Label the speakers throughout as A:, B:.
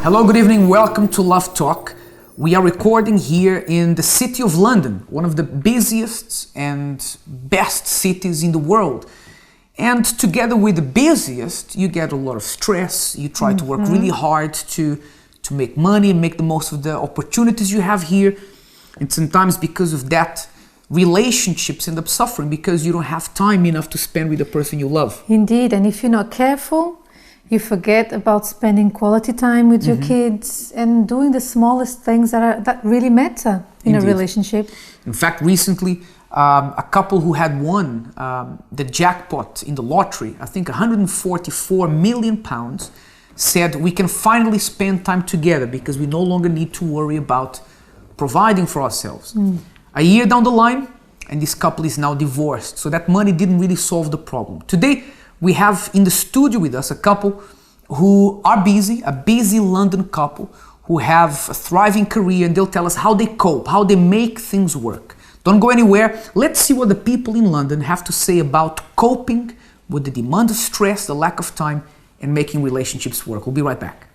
A: Hello, good evening, welcome to Love Talk. We are recording here in the city of London, one of the busiest and best cities in the world. And together with the busiest, you get a lot of stress, you try to work really hard to make money, make the most of the opportunities you have here. And sometimes because of that, relationships end up suffering because you don't have time enough to spend with the person you love.
B: Indeed, and if you're not careful, you forget about spending quality time with your kids and doing the smallest things that really matter in a relationship.
A: In fact, recently, a couple who had won the jackpot in the lottery, I think £144 million, said we can finally spend time together because we no longer need to worry about providing for ourselves. A year down the line, and this couple is now divorced, so that money didn't really solve the problem. Today, we have in the studio with us a couple who are busy, a busy London couple who have a thriving career, and they'll tell us how they cope, how they make things work. Don't go anywhere. Let's see what the people in London have to say about coping with the demand of stress, the lack of time, and making relationships work. We'll be right back.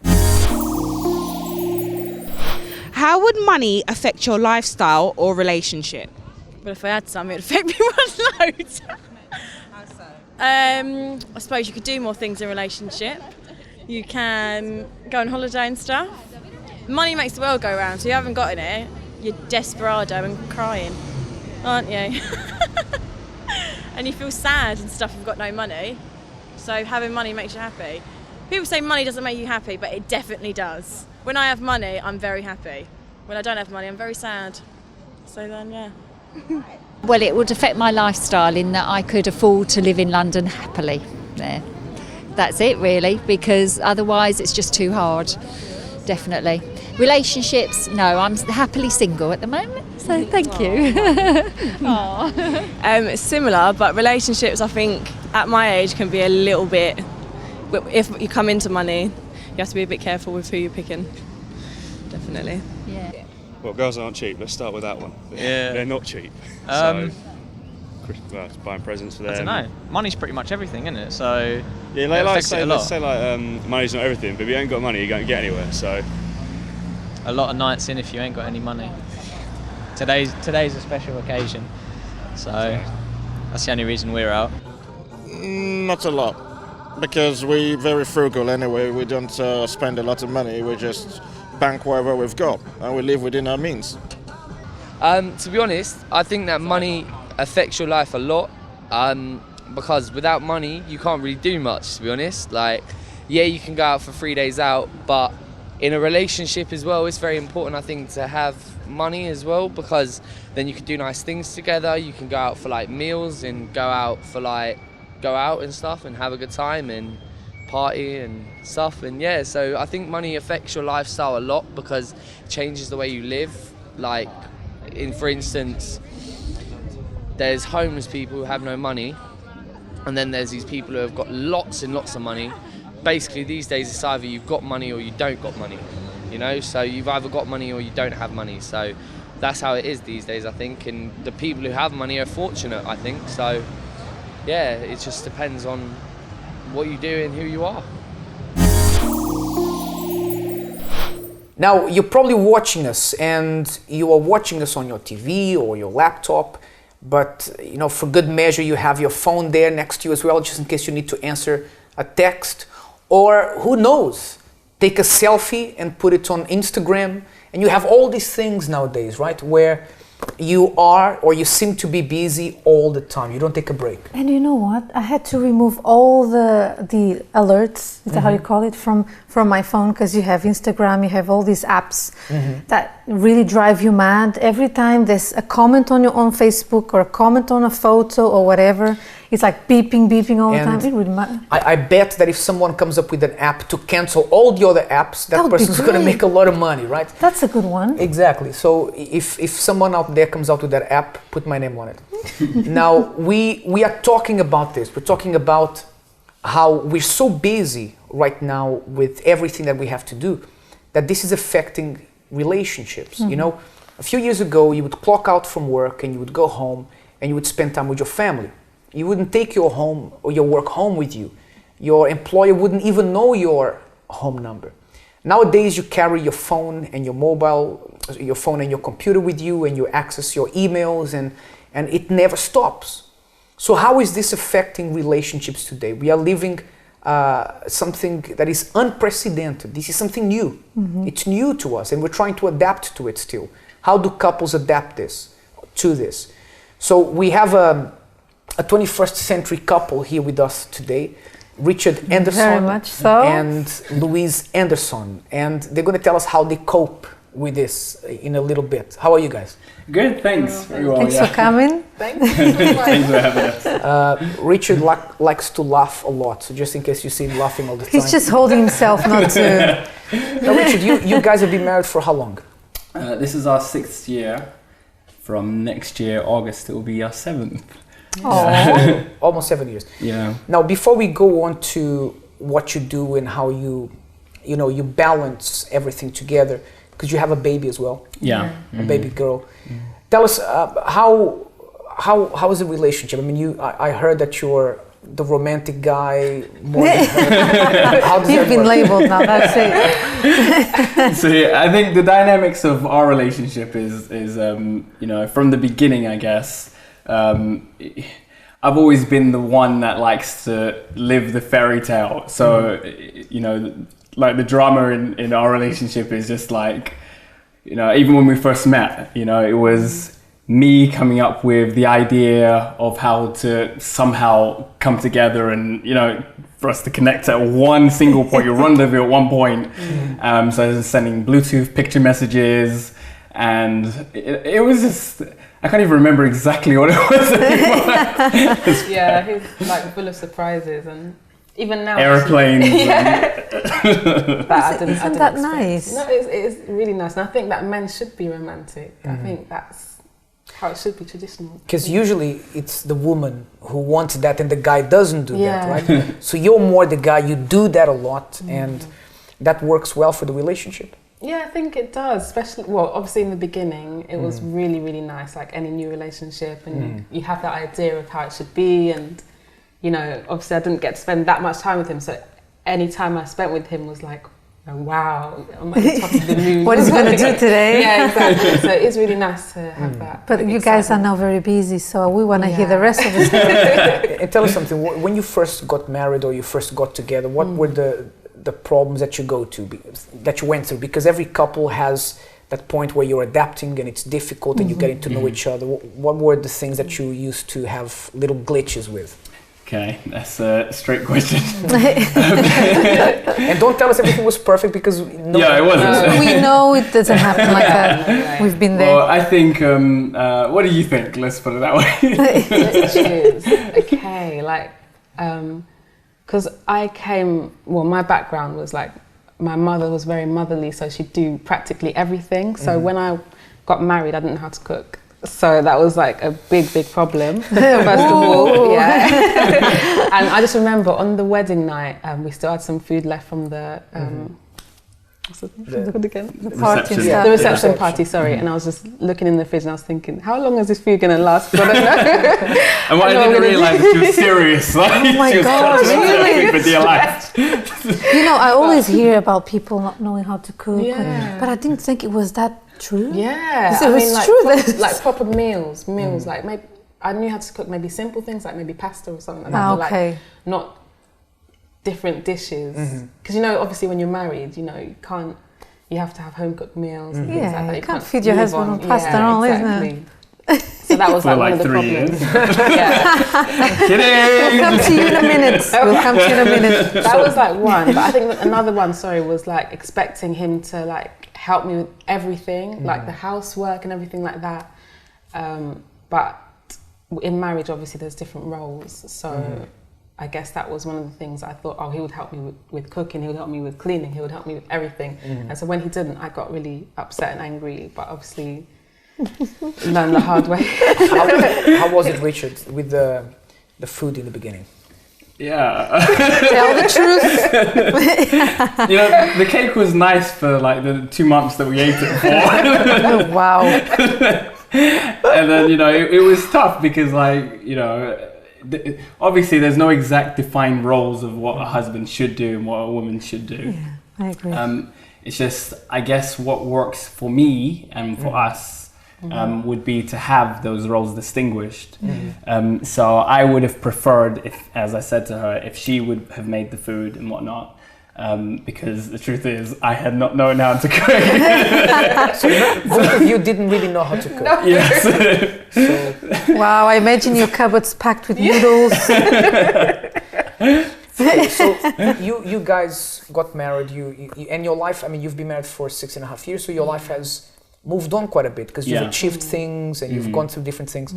C: How would money affect your lifestyle or relationship?
D: Well, if I had some, it'd affect me loads. I suppose you could do more things in a relationship. You can go on holiday and stuff. Money makes the world go round, so you haven't got it, you're desperado and crying, aren't you? And you feel sad and stuff if you've got no money. So having money makes you happy. People say money doesn't make you happy, but it definitely does. When I have money, I'm very happy. When I don't have money, I'm very sad. So then, yeah.
E: Well, it would affect my lifestyle in that I could afford to live in London happily there. That's it really, because otherwise it's just too hard, definitely. Relationships, no, I'm happily single at the moment, so thank you.
D: Similar, but relationships, I think, at my age can be a little bit, if you come into money, you have to be a bit careful with who you're picking, definitely.
E: Yeah.
F: Well, girls aren't cheap. Let's start with that one.
G: Yeah.
F: They're not cheap. Well, it's buying presents for them.
G: I don't know. Money's pretty much everything, isn't it? So
F: yeah, let's say money's not everything, but if you ain't got money, you don't get anywhere. So
G: a lot of nights in if you ain't got any money. Today's a special occasion, so that's the only reason we're out.
H: Not a lot, because we're very frugal anyway. We don't spend a lot of money. We just bank whatever we've got, and we live within our means.
I: To be honest, I think that money affects your life a lot, because without money you can't really do much, to be honest. Like, yeah, you can go out for 3 days out, but in a relationship as well, it's very important, I think, to have money as well, because then you can do nice things together. You can go out for like meals and go out and stuff and have a good time and party and stuff. And yeah, so I think money affects your lifestyle a lot because it changes the way you live. Like, for instance, there's homeless people who have no money, and then there's these people who have got lots and lots of money. Basically, these days it's either you've got money or you don't got money, you know? So you've either got money or you don't have money. So that's how it is these days, I think. And the people who have money are fortunate, I think. So yeah, it just depends on what you do and who you are.
A: Now, you're probably watching us, and you are watching us on your TV or your laptop, but you know, for good measure, you have your phone there next to you as well, just in case you need to answer a text, or who knows, take a selfie and put it on Instagram. And you have all these things nowadays, right, where you are or you seem to be busy all the time. You don't take a break.
B: And you know what? I had to remove all the alerts, is that how you call it, from my phone, because you have Instagram, you have all these apps that really drive you mad. Every time there's a comment on Facebook or a comment on a photo or whatever, it's like beeping all the time. It really matters.
A: I bet that if someone comes up with an app to cancel all the other apps, that person's going to make a lot of money, right?
B: That's a good one.
A: Exactly. So if someone out there comes out with that app, put my name on it. Now, we are talking about this. We're talking about how we're so busy right now with everything that we have to do, that this is affecting relationships. You know, a few years ago, you would clock out from work and you would go home and you would spend time with your family. You wouldn't take your home or your work home with you. Your employer wouldn't even know your home number. Nowadays, you carry your phone and your phone and your computer with you, and you access your emails, and it never stops. So how is this affecting relationships today? We are living something that is unprecedented. This is something new. It's new to us, and we're trying to adapt to it still. How do couples adapt to this? So we have a 21st century couple here with us today, Richard Anderson
B: Very much so.
A: and Louise Anderson, and they're going to tell us how they cope with this in a little bit. How are you guys?
J: Good, thanks. Very well,
B: Thanks for coming.
J: Thanks for having us.
A: Richard likes to laugh a lot, so just in case you see him laughing all the time.
B: He's just holding himself not to.
A: Now, Richard, you guys have been married for how long?
J: This is our 6th year. From next year, August, it will be our 7th.
A: Oh, almost 7 years.
J: Yeah.
A: Now, before we go on to what you do and how you balance everything together, because you have a baby as well.
J: Yeah.
A: A baby girl. Tell us how is the relationship? I mean, I heard that you're the romantic guy more than her. How does
B: You've
A: that
B: been
A: work?
B: labeled now, that's it.
J: So yeah, I think the dynamics of our relationship is from the beginning, I guess. I've always been the one that likes to live the fairy tale. So, like the drama in our relationship is just like, even when we first met, it was me coming up with the idea of how to somehow come together and, for us to connect at one single point, you rendezvous at one point. So I was sending Bluetooth picture messages, and it was just, I can't even remember exactly what it was anymore.
K: Yeah, he's like full of surprises, and even now
J: airplanes.
B: Isn't that nice?
K: No, it's really nice, and I think that men should be romantic. I think that's how it should be, traditional.
A: Because usually it's the woman who wants that and the guy doesn't do
K: Yeah.
A: that, right? So you're more the guy, you do that a lot, and that works well for the relationship.
K: Yeah, I think it does, especially, well, obviously in the beginning, it was really, really nice, like any new relationship, and you have that idea of how it should be, and, obviously I didn't get to spend that much time with him, so any time I spent with him was like, oh, wow, I'm at the top of the moon.
B: What is he going to do today?
K: Yeah, exactly. So it's really nice to have that.
B: But you guys are now very busy, so we want to hear the rest of the story.
A: And tell us something, when you first got married or you first got together, what were the problems that you went through? Because every couple has that point where you're adapting and it's difficult and you're getting to know each other. What were the things that you used to have little glitches with?
J: Okay, that's a straight question.
A: And don't tell us everything was perfect, because
J: it wasn't.
B: We know it doesn't happen like that. We've been there.
J: Well, I think, what do you think? Let's put it that way.
K: Glitches. Okay, like, because my background was like, my mother was very motherly, so she'd do practically everything. So when I got married, I didn't know how to cook. So that was like a big, big problem, first of all. Yeah. And I just remember on the wedding night, we still had some food left from the, what's it called again?
B: The party and
J: reception.
B: stuff.
K: The reception party, sorry. And I was just looking in the fridge and I was thinking, how long is this food going to last? 'Cause I don't know.
J: And what I didn't realise she was serious. Like,
B: Oh my
J: she was
B: God, really?
J: for dear life.
B: I always hear about people not knowing how to cook,
K: Yeah.
B: but I didn't think it was that true.
K: Yeah.
B: So it's true then.
K: Like proper meals, like maybe I knew how to cook maybe simple things like maybe pasta or something like that. But
B: Okay.
K: like not different dishes. Because obviously when you're married, you have to have home cooked meals and things like
B: Yeah,
K: that.
B: you can't feed your
K: live
B: husband on pasta and all, isn't it?
K: So that was
J: For
K: like one
J: like
K: of the
J: 3
K: problems.
J: years.
K: Yeah.
J: Kidding!
B: We'll come to you in a minute. We'll come to you in a minute.
K: That was like one, but I think that another one, was like expecting him to like help me with everything, like the housework and everything like that. But in marriage, obviously, there's different roles. So I guess that was one of the things I thought, he would help me with cooking, he would help me with cleaning, he would help me with everything. And so when he didn't, I got really upset and angry, but obviously learned the hard way.
A: How was it, Richard, with the food in the beginning?
J: Yeah.
B: Tell the truth.
J: The cake was nice for like the 2 months that we ate it for.
B: Oh, wow.
J: And then, it was tough because obviously there's no exact defined roles of what a husband should do and what a woman should do.
B: Yeah, I agree.
J: It's just, I guess what works for me and for us would be to have those roles distinguished. So I would have preferred, if, as I said to her, if she would have made the food and whatnot. Because the truth is, I had not known how to cook.
A: So both of you didn't really know how to cook.
J: No. Yes.
B: Wow, I imagine your cupboards packed with noodles.
A: So you guys got married, you and your life, I mean, you've been married for 6.5 years, so your life has moved on quite a bit because you've achieved things and you've gone through different things.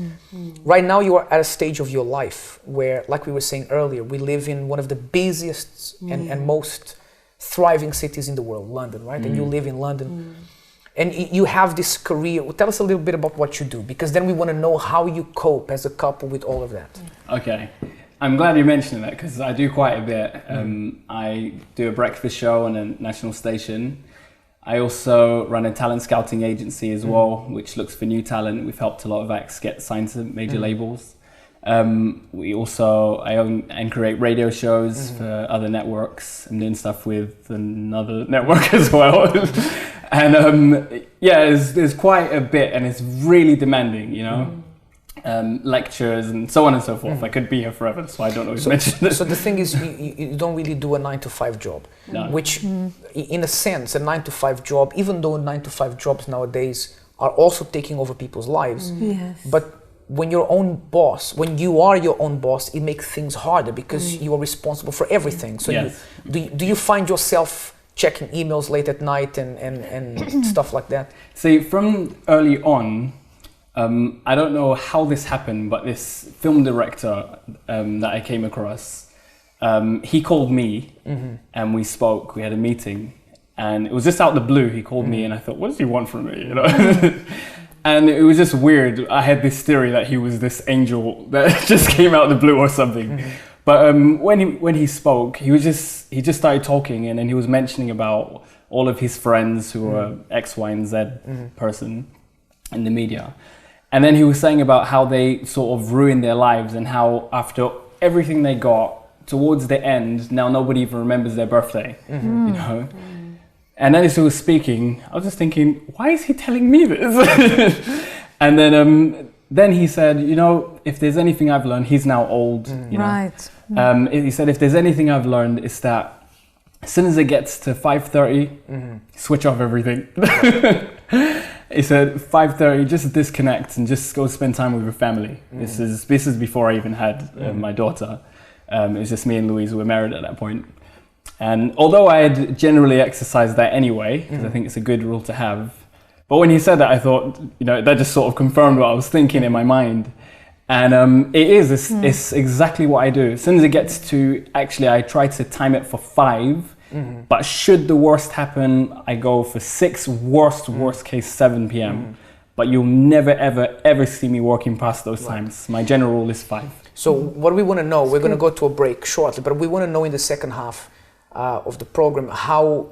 A: Right now you are at a stage of your life where, like we were saying earlier, we live in one of the busiest and most thriving cities in the world, London, right? And you live in London. And you have this career. Tell us a little bit about what you do, because then we want to know how you cope as a couple with all of that.
J: Okay. I'm glad you mentioned that because I do quite a bit. I do a breakfast show on a national station. I also run a talent scouting agency as well, which looks for new talent. We've helped a lot of acts get signed to major labels. I own and create radio shows for other networks. I'm doing stuff with another network as well. And there's quite a bit, and it's really demanding, you know. Lectures and so on and so forth. I could be here forever, so I don't always mention this.
A: So the thing is, you don't really do a 9-to-5 job, which in a sense, a 9-to-5 job, even though 9-to-5 jobs nowadays are also taking over people's lives, but when you're when you are your own boss, it makes things harder because you are responsible for everything. So do you find yourself checking emails late at night and stuff like that?
J: See, from early on, I don't know how this happened, but this film director that I came across, he called me and we spoke, we had a meeting, and it was just out of the blue. He called me and I thought, what does he want from me? You know? And it was just weird. I had this theory that he was this angel that just came out of the blue or something. But when he spoke, he just started talking, and then he was mentioning about all of his friends who were X, Y, and Z person in the media. And then he was saying about how they sort of ruined their lives and how after everything they got, towards the end, now nobody even remembers their birthday, you know? And then as he was speaking, I was just thinking, why is he telling me this? And then he said, you know, if there's anything I've learned, he's now old, you know? He said, if there's anything I've learned, it's that as soon as it gets to 5:30, switch off everything. He said 5:30, just disconnect and just go spend time with your family. This is before I even had my daughter. It was just me and Louise who were married at that point. And although I had generally exercised that anyway, because I think it's a good rule to have, but when he said that, I thought, you know, that just sort of confirmed what I was thinking in my mind. And it's exactly what I do. As soon as it gets to, actually, I try to time it for 5. But should the worst happen, I go for 6, worst case 7 p.m. But you'll never, ever see me working past those times. My general rule is 5.
A: So what we want to know, we're going to go to a break shortly, but we want to know in the second half of the program how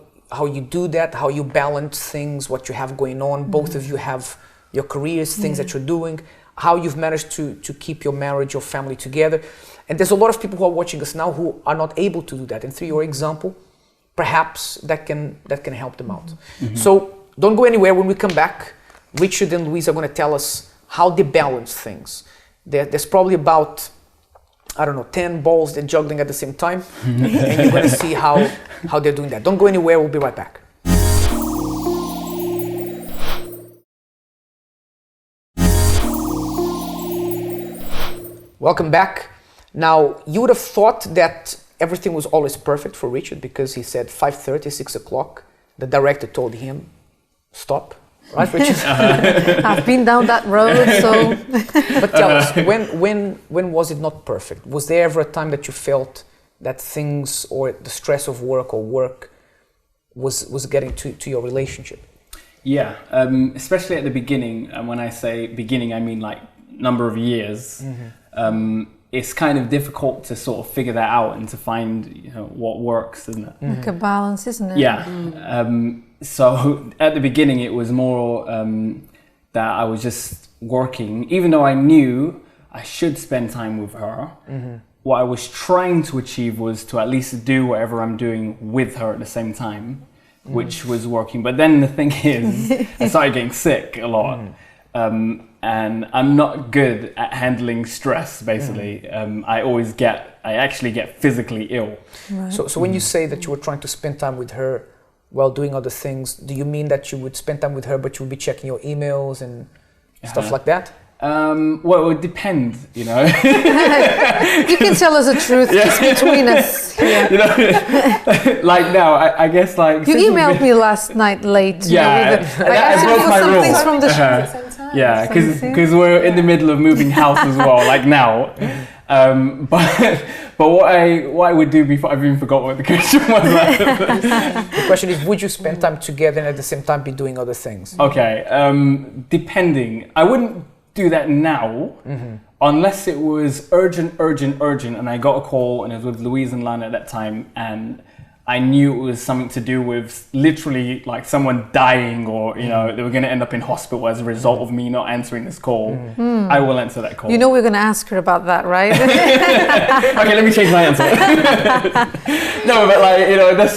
A: you do that, how you balance things, what you have going on. Both of you have your careers, things that you're doing, how you've managed to keep your marriage, your family together. And there's a lot of people who are watching us now who are not able to do that. And through your example, perhaps that can help them out. So don't go anywhere. When we come back, Richard and Louise are going to tell us how they balance things. There's probably about, 10 balls they're juggling at the same time. And you're going to see how they're doing that. Don't go anywhere. We'll be right back. Welcome back. Now, you would have thought that everything was always perfect for Richard because he said 5:30, 6 o'clock. The director told him, stop. Right, Richard?
B: I've been down that road, so...
A: But tell us, when was it not perfect? Was there ever a time that you felt that things or the stress of work was getting to your relationship?
J: Yeah, especially at the beginning. And when I say beginning, I mean like number of years. It's kind of difficult to sort of figure that out and to find, you know, what works, isn't it?
B: Like a balance, isn't it?
J: Yeah. So at the beginning, it was more that I was just working, even though I knew I should spend time with her. What I was trying to achieve was to at least do whatever I'm doing with her at the same time. which was working. But then the thing is, I started getting sick a lot. And I'm not good at handling stress, basically. I actually get physically ill.
A: Right. So when you say that you were trying to spend time with her while doing other things, do you mean that you would spend time with her, but you would be checking your emails and stuff like that?
J: Well, it would depend, you know.
B: You can tell us the truth just between us here.
J: You know, like now, I guess like...
B: You emailed me last night late.
J: Yeah,
B: I asked you for some things from the
J: yeah, because we're in the middle of moving house as well, like now. But what I would do before, I've even forgot what the question was.
A: The question is, would you spend time together and at the same time be doing other things?
J: Okay, depending. I wouldn't do that now, unless it was urgent, and I got a call and it was with Louise and Lana at that time, and I knew it was something to do with literally like someone dying, or you know, they were going to end up in hospital as a result of me not answering this call. I will answer that call.
B: You know we're going to ask her about that, right?
J: Okay, let me change my answer. No, but like, you know, that's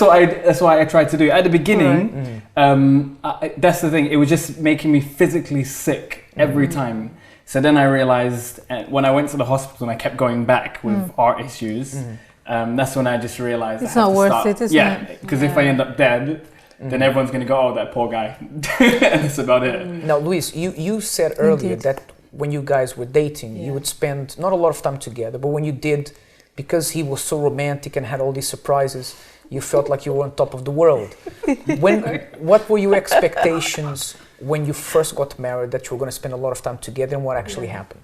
J: what I tried to do at the beginning. That's the thing. It was just making me physically sick every time. So then I realized when I went to the hospital and I kept going back with art issues. That's when I just realized
B: it's not worth it, isn't it?
J: Yeah, because if I end up dead, then everyone's going to go, oh, that poor guy. And that's about it.
A: Now, Louise, you said earlier that when you guys were dating, you would spend not a lot of time together, but when you did, because he was so romantic and had all these surprises, you felt like you were on top of the world. What were your expectations when you first got married, that you were going to spend a lot of time together, and what actually happened?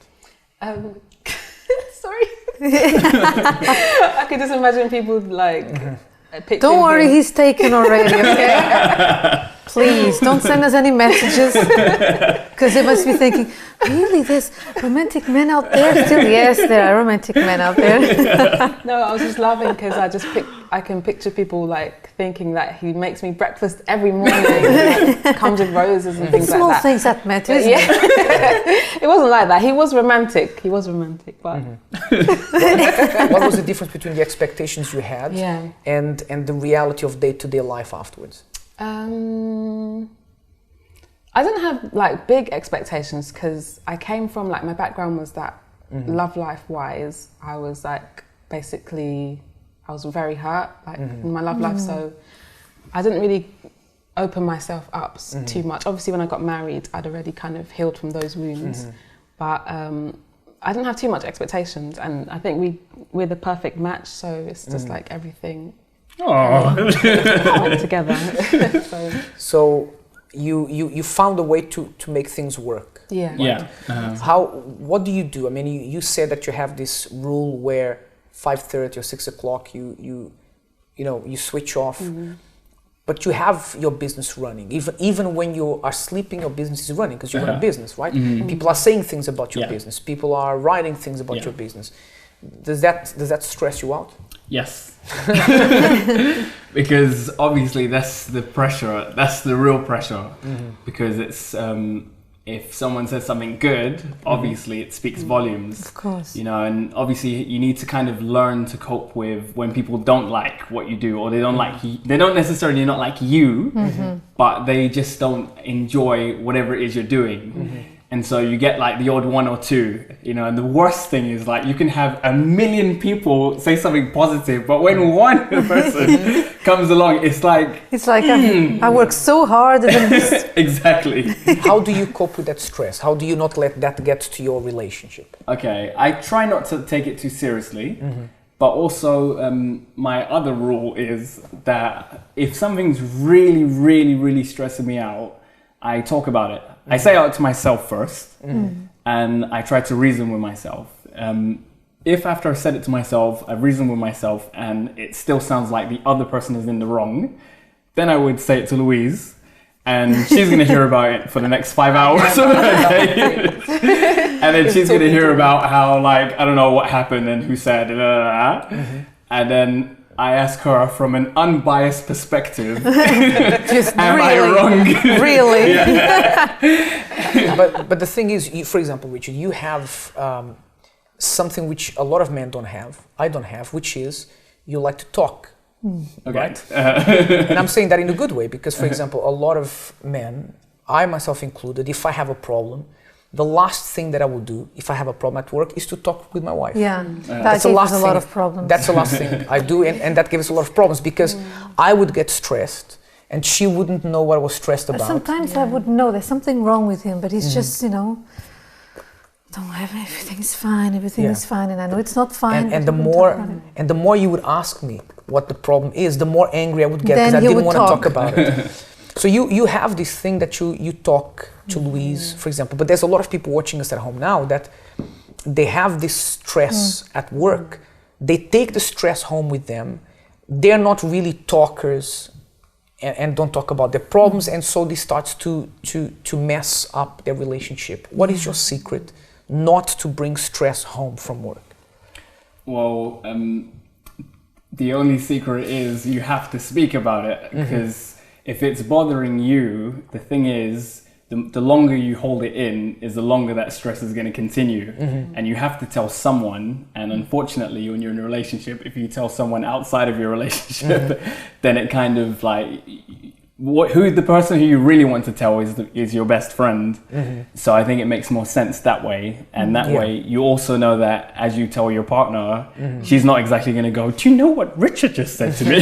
K: Sorry. I could just imagine people like
B: don't worry, he's taken already, okay? Please, don't send us any messages, because they must be thinking, really, there's romantic men out there still? Yes, there are romantic men out there.
K: No, I was just laughing because I can picture people like thinking that he makes me breakfast every morning, like, comes with roses and things like that.
B: Small things that matter, isn't
K: it? It wasn't like that. He was romantic, but...
A: What was the difference between the expectations you had and the reality of day-to-day life afterwards?
K: I didn't have like big expectations because I came from like, my background was that love life wise, I was like basically, I was very hurt like in my love life, so I didn't really open myself up too much. Obviously when I got married, I'd already kind of healed from those wounds, but I didn't have too much expectations, and I think we're the perfect match, so it's just like everything went together.
A: So you found a way to make things work.
K: Yeah.
A: What do you do? I mean, you said that you have this rule where 5:30 or 6 o'clock you switch off, but you have your business running. Even when you are sleeping, your business is running because you run a business, right? People are saying things about your business. People are writing things about your business. Does that stress you out?
J: Yes. Because obviously that's the pressure, that's the real pressure, because it's if someone says something good, obviously it speaks volumes,
B: of course,
J: you know, and obviously you need to kind of learn to cope with when people don't like what you do, or they don't like you, they don't necessarily not like you, but they just don't enjoy whatever it is you're doing. And so you get like the odd one or two, you know, and the worst thing is like you can have 1 million people say something positive, but when one person comes along, it's like
B: I work so hard and
J: exactly.
A: How do you cope with that stress? How do you not let that get to your relationship?
J: Okay, I try not to take it too seriously, but also my other rule is that if something's really, really, really stressing me out, I talk about it. I say out to myself first, and I try to reason with myself. If after I've said it to myself, I reason with myself, and it still sounds like the other person is in the wrong, then I would say it to Louise, and she's going to hear about it for the next 5 hours. And then she's going to hear about how, like, I don't know what happened and who said, and then I ask her from an unbiased perspective,
B: just
J: am I wrong?
B: Really?
A: But the thing is, for example, Richard, you have something which a lot of men don't have, I don't have, which is you like to talk.
J: Okay.
A: Right? And I'm saying that in a good way because, for example, a lot of men, I myself included, if I have a problem, the last thing that I will do if I have a problem at work is to talk with my wife.
B: Yeah, that gives us a lot of problems.
A: That's the last thing I do, and that gives us a lot of problems because I would get stressed and she wouldn't know what I was stressed about.
B: Sometimes I would know there's something wrong with him, but he's just, don't have everything is fine, and I know it's not fine.
A: And the more you would ask me what the problem is, the more angry I would get because I didn't want to talk about it. So you have this thing that you talk to Louise, for example, but there's a lot of people watching us at home now that they have this stress at work. They take the stress home with them. They're not really talkers and don't talk about their problems, and so this starts to mess up their relationship. What is your secret not to bring stress home from work?
J: Well, the only secret is you have to speak about it because if it's bothering you, the thing is, the longer you hold it in is the longer that stress is going to continue. And you have to tell someone, and unfortunately when you're in a relationship, if you tell someone outside of your relationship, then it kind of like, who the person who you really want to tell is your best friend. So I think it makes more sense that way, and that way you also know that as you tell your partner, she's not exactly going to go, do you know what Richard just said to me?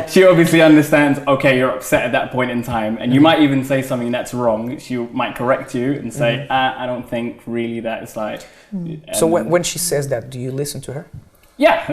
J: She obviously understands, okay, you're upset at that point in time, and you might even say something that's wrong. She might correct you and say, I don't think really that is like...
A: So when she says that, do you listen to her?
J: Yeah,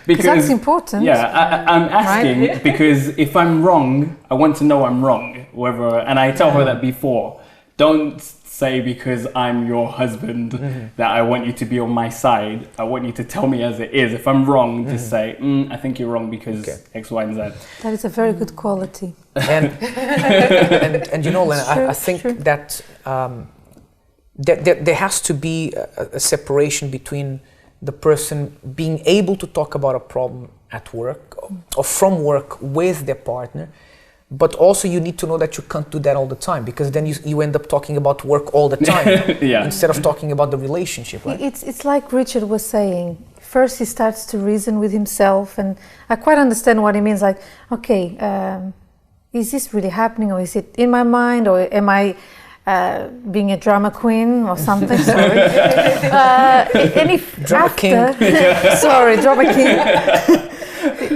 J: because
B: that's important.
J: Yeah, I'm asking because if I'm wrong, I want to know I'm wrong. And I tell her that before. Don't say because I'm your husband that I want you to be on my side. I want you to tell me as it is. If I'm wrong, just say, I think you're wrong because X, Y, and Z.
B: That is a very good quality.
A: And Lena, I think that there has to be a separation between the person being able to talk about a problem at work or from work with their partner, but also you need to know that you can't do that all the time because then you end up talking about work all the time instead of talking about the relationship. Right?
B: It's like Richard was saying. First he starts to reason with himself, and I quite understand what he means. Like, okay, is this really happening, or is it in my mind, or am I being a drama queen or something? Sorry. And if
A: drama king.
B: Sorry, drama king.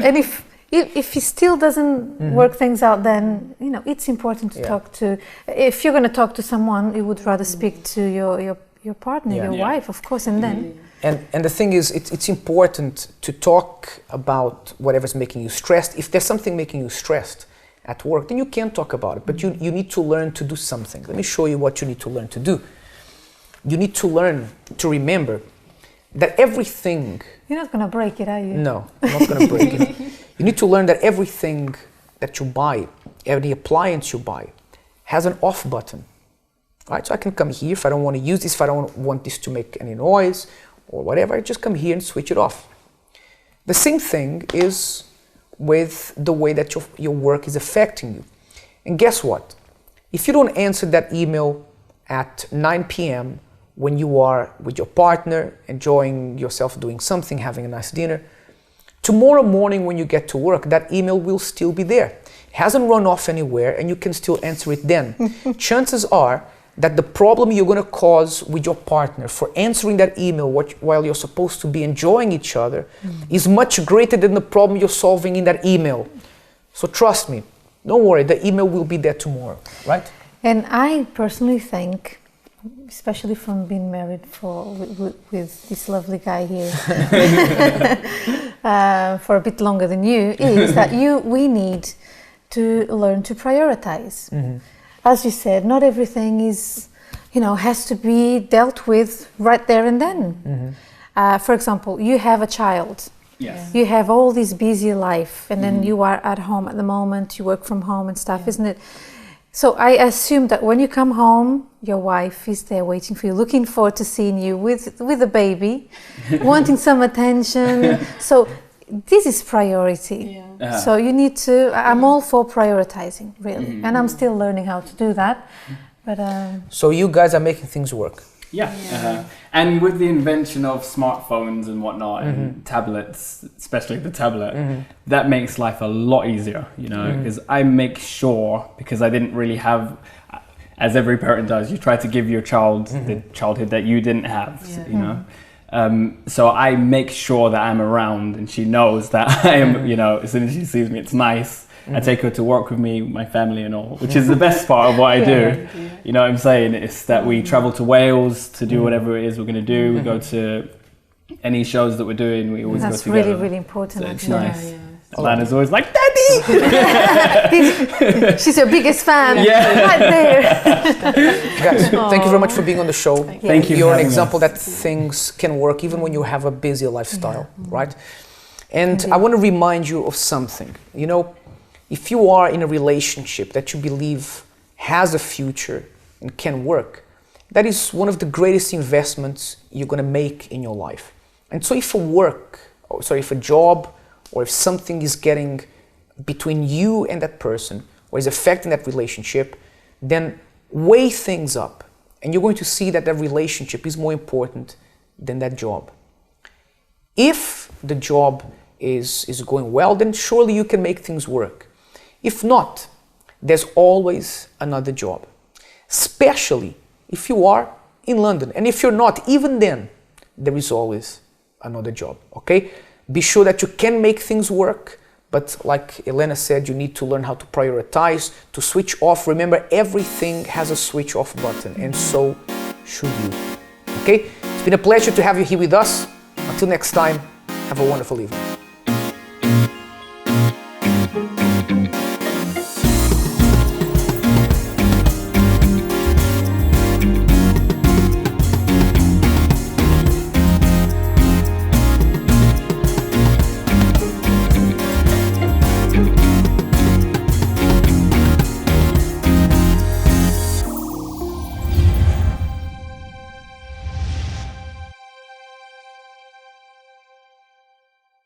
B: And if he still doesn't work things out, then it's important to talk to. If you're going to talk to someone, you would rather speak to your partner, your wife, of course, and then.
A: And the thing is, it's important to talk about whatever's making you stressed. If there's something making you stressed at work, then you can talk about it, but you need to learn to do something. Let me show you what you need to learn to do. You need to learn to remember that everything...
B: You're not going to break it, are you?
A: No, I'm not going to break it. You need to learn that everything that you buy, every appliance you buy, has an off button. Right? So I can come here if I don't want to use this, if I don't want this to make any noise or whatever, I just come here and switch it off. The same thing is with the way that your work is affecting you. And guess what? If you don't answer that email at 9 p.m. when you are with your partner, enjoying yourself doing something, having a nice dinner, tomorrow morning when you get to work, that email will still be there. It hasn't run off anywhere and you can still answer it then. Chances are that the problem you're going to cause with your partner for answering that email while you're supposed to be enjoying each other is much greater than the problem you're solving in that email. So trust me, don't worry, the email will be there tomorrow, right?
B: And I personally think, especially from being married with this lovely guy here for a bit longer than you, is that we need to learn to prioritize. As you said, not everything is, has to be dealt with right there and then. For example, you have a child.
J: Yes.
B: You have all this busy life, and then you are at home at the moment, you work from home and stuff, isn't it? So I assume that when you come home, your wife is there waiting for you, looking forward to seeing you with a baby, wanting some attention. So this is priority. So you need to, I'm all for prioritizing, really. And I'm still learning how to do that. But
A: so you guys are making things work.
J: Yeah. And with the invention of smartphones and whatnot, and tablets, especially the tablet, that makes life a lot easier, you know, because I make sure, because I didn't really have, as every parent does, you try to give your child the childhood that you didn't have, you know. So I make sure that I'm around, and she knows that I am, you know, as soon as she sees me, it's nice. I take her to work with me, my family and all, which is the best part of what I do. You know what I'm saying? It's that we travel to Wales to do whatever it is we're going to do. We go to any shows that we're doing, we always go together.
B: That's really, really important.
J: So it's nice. Lana's always like, Daddy!
B: She's your biggest fan. Right there.
A: Guys, thank you very much for being on the show.
J: Thank you.
A: You're an example that things can work even when you have a busy lifestyle, right? And I want to remind you of something. You know, if you are in a relationship that you believe has a future and can work, that is one of the greatest investments you're going to make in your life. And so if if a job or if something is getting between you and that person or is affecting that relationship, then weigh things up and you're going to see that relationship is more important than that job. If the job is going well, then surely you can make things work. If not, there's always another job, especially if you are in London. And if you're not, even then, there is always another job, okay? Be sure that you can make things work, but like Elena said, you need to learn how to prioritize, to switch off. Remember, everything has a switch off button, and so should you, okay? It's been a pleasure to have you here with us. Until next time, have a wonderful evening.